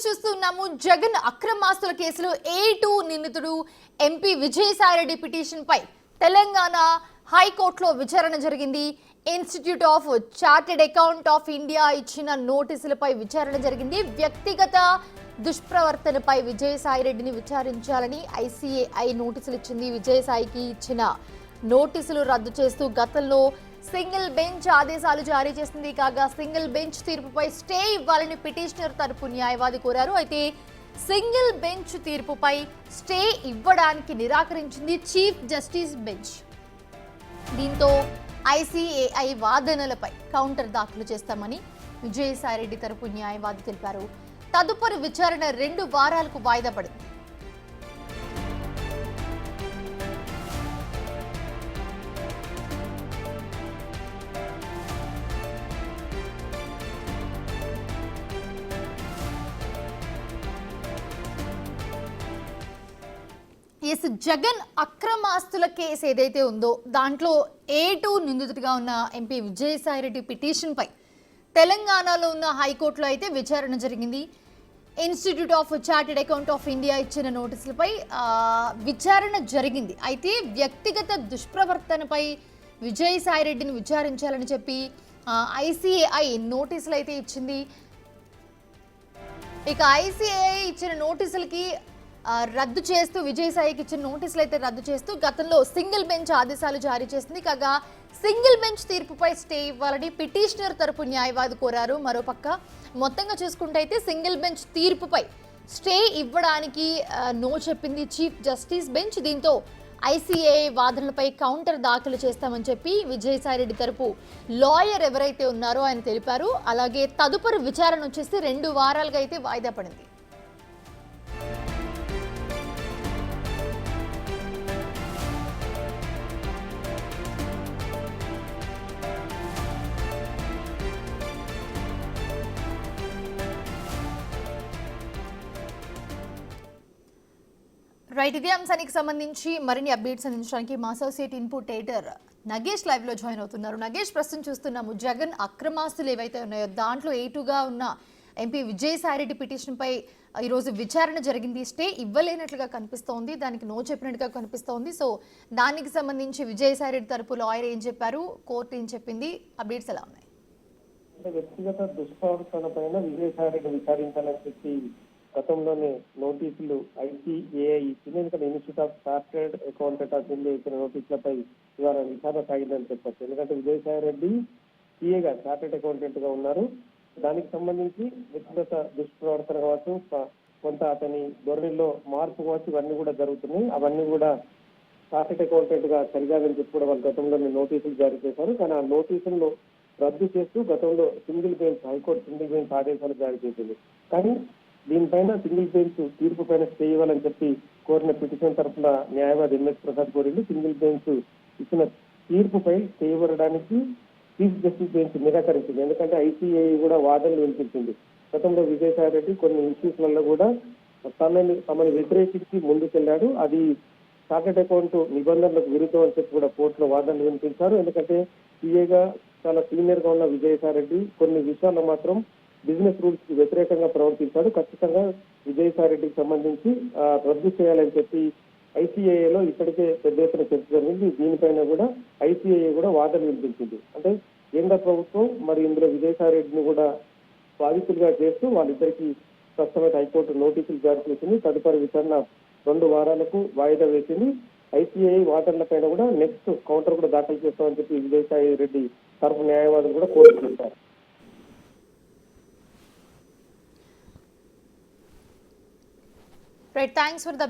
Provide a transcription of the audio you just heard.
చూస్తున్నాము జగన్ అక్రమాస్తుల కేసులో A2 నిందితుడు ఎంపీ విజయసాయిరెడ్డి పిటిషన్ పై తెలంగాణ హైకోర్టులో విచారణ జరిగింది. Institute of chartered account of India ఇచ్చిన నోటీసులపై విచారణ జరిగింది. వ్యక్తిగత దుష్ప్రవర్తనపై విజయసాయిరెడ్డిని విచారించాలని ICAI నోటీసులు ఇచ్చింది. విజయసాయికి ఇచ్చిన నోటీసులు రద్దు చేస్తూ గతంలో సింగిల్ బెంచ్ ఆదేశాలు జారీ చేసింది. కాగా సింగిల్ బెంచ్ తీర్పుపై స్టే ఇవ్వాలని పిటిషనర్ తరపు న్యాయవాది కోరారు. అయితే సింగిల్ బెంచ్ తీర్పుపై స్టే ఇవ్వడానికి నిరాకరించింది చీఫ్ జస్టిస్ బెంచ్. దీంతో ICAI వాదనలపై కౌంటర్ దాఖలు చేస్తామని విజయసాయిరెడ్డి తరపు న్యాయవాది తెలిపారు. తదుపరి విచారణ 2 వారాలకు వాయిదా పడింది. జగన్ అక్రమాస్తుల కేసు ఏదైతే ఉందో దాంట్లో A2 నిందితుడిగా ఉన్న ఎంపీ విజయసాయిరెడ్డి పిటిషన్ పై తెలంగాణలో ఉన్న హైకోర్టులో అయితే విచారణ జరిగింది. Institute of chartered account of India ఇచ్చిన నోటీసులపై విచారణ జరిగింది. అయితే వ్యక్తిగత దుష్ప్రవర్తనపై విజయసాయిరెడ్డిని విచారించాలని చెప్పి ICAI నోటీసులు అయితే ఇచ్చింది. ఇక ICAI ఇచ్చిన నోటీసులకి రద్దు చేస్తూ విజయసాయికి ఇచ్చిన నోటీసులు అయితే రద్దు చేస్తూ గతంలో సింగిల్ బెంచ్ ఆదేశాలు జారీ చేసింది. కాగా సింగిల్ బెంచ్ తీర్పుపై స్టే ఇవ్వాలని పిటిషనర్ తరపు న్యాయవాది కోరారు. మరోపక్క మొత్తంగా చూసుకుంటే అయితే సింగిల్ బెంచ్ తీర్పుపై స్టే ఇవ్వడానికి నో చెప్పింది చీఫ్ జస్టిస్ బెంచ్. దీంతో ICAI వాదనలపై కౌంటర్ దాఖలు చేస్తామని చెప్పి విజయసాయిరెడ్డి తరపు లాయర్ ఎవరైతే ఉన్నారో ఆయన తెలిపారు. అలాగే తదుపరి విచారణ వచ్చేసి 2 వారాలుగా అయితే వాయిదా పడింది. రైట్, ఇదే అంశానికి సంబంధించి మరిన్ని అప్డేట్స్ అందించడానికి మా associate input editor Nagesh live లో జాయిన్ అవుతున్నారు. నగేష్, ప్రస్తుతం చూస్తున్నాము జగన్ అక్రమాస్తులు ఏవైతే ఉన్నాయో దాంట్లో A2గా ఉన్న ఎంపీ విజయసాయిరెడ్డి పిటిషన్ పై ఈరోజు విచారణ జరిగింది. స్టే ఇవ్వలేనట్లుగా కనిపిస్తోంది, దానికి నో చెప్పినట్టుగా కనిపిస్తోంది. సో దానికి సంబంధించి విజయసాయిరెడ్డి తరపు లాయర్ ఏం చెప్పారు, కోర్టు ఏం చెప్పింది, అప్డేట్స్ ఎలా ఉన్నాయి? వ్యక్తిగత దుష్ప్రవర్తన పైన విజయసాయిరెడ్డి విచారించాలని చెప్పి గతంలోనే నోటీసులు ICAI ఇచ్చింది. ఎందుకంటే institute of chartered accountant of India ఇచ్చిన నోటీసులపై ఇవాళ విచారణ సాగిందని చెప్పచ్చు. ఎందుకంటే విజయసాయిరెడ్డి CAగా చార్టెడ్ అకౌంటెంట్ గా ఉన్నారు. దానికి సంబంధించి వ్యక్తిగత దుష్ప్రవర్తన కావచ్చు, కొంత అతని ధోరణిలో మార్పు కావచ్చు, ఇవన్నీ కూడా జరుగుతున్నాయి. అవన్నీ కూడా చార్టెడ్ అకౌంటెంట్ గా సరిగాదని చెప్పి కూడా వాళ్ళు గతంలోనే నోటీసులు జారీ చేశారు. కానీ ఆ నోటీసులను రద్దు చేస్తూ గతంలో single bench high court single bench ఆదేశాలు జారీ చేసింది. కానీ దీనిపైన సింగిల్ బెంచ్ తీర్పు పైన స్టే ఇవ్వాలని చెప్పి కోరిన పిటిషన్ తరఫున న్యాయవాది MS ప్రసాద్ కోరింది. సింగిల్ బెంచ్ ఇచ్చిన తీర్పుపై స్టే ఇవ్వడానికి చీఫ్ జస్టిస్ బెంచ్ నిరాకరించింది. ఎందుకంటే ICAI కూడా వాదనలు వినిపించింది. గతంలో విజయసాయిరెడ్డి కొన్ని ఇష్యూస్లలో కూడా తమని వ్యతిరేకించి ముందుకెళ్లాడు, అది చార్టెడ్ అకౌంట్ నిబంధనలకు విరుద్ధం అని చెప్పి కూడా కోర్టులో వాదనలు వినిపించారు. ఎందుకంటే CAగా చాలా సీనియర్ గా ఉన్న విజయసాయిరెడ్డి కొన్ని విషయాల్లో మాత్రం బిజినెస్ రూల్స్ కి వ్యతిరేకంగా ప్రవర్తించాడు. ఖచ్చితంగా విజయసాయిరెడ్డికి సంబంధించి రద్దు చేయాలని చెప్పి ICAIలో ఇప్పటికే పెద్ద ఎత్తున చర్చ జరిగింది. దీనిపైన కూడా ICAI కూడా వాదన వినిపించింది. అంటే కేంద్ర ప్రభుత్వం మరి ఇందులో విజయసాయిరెడ్డిని కూడా బాధితులుగా చేస్తూ వాళ్ళిద్దరికి స్పష్టమైన హైకోర్టు నోటీసులు జారీ చేసింది. తదుపరి విచారణ 2 వారాలకు వాయిదా వేసింది. ICAI వాదనలపైన కూడా నెక్స్ట్ కౌంటర్ కూడా దాఖలు చేస్తామని చెప్పి విజయసాయిరెడ్డి తరఫు న్యాయవాదులు కూడా కోర్టు చేశారు. Right, thanks for the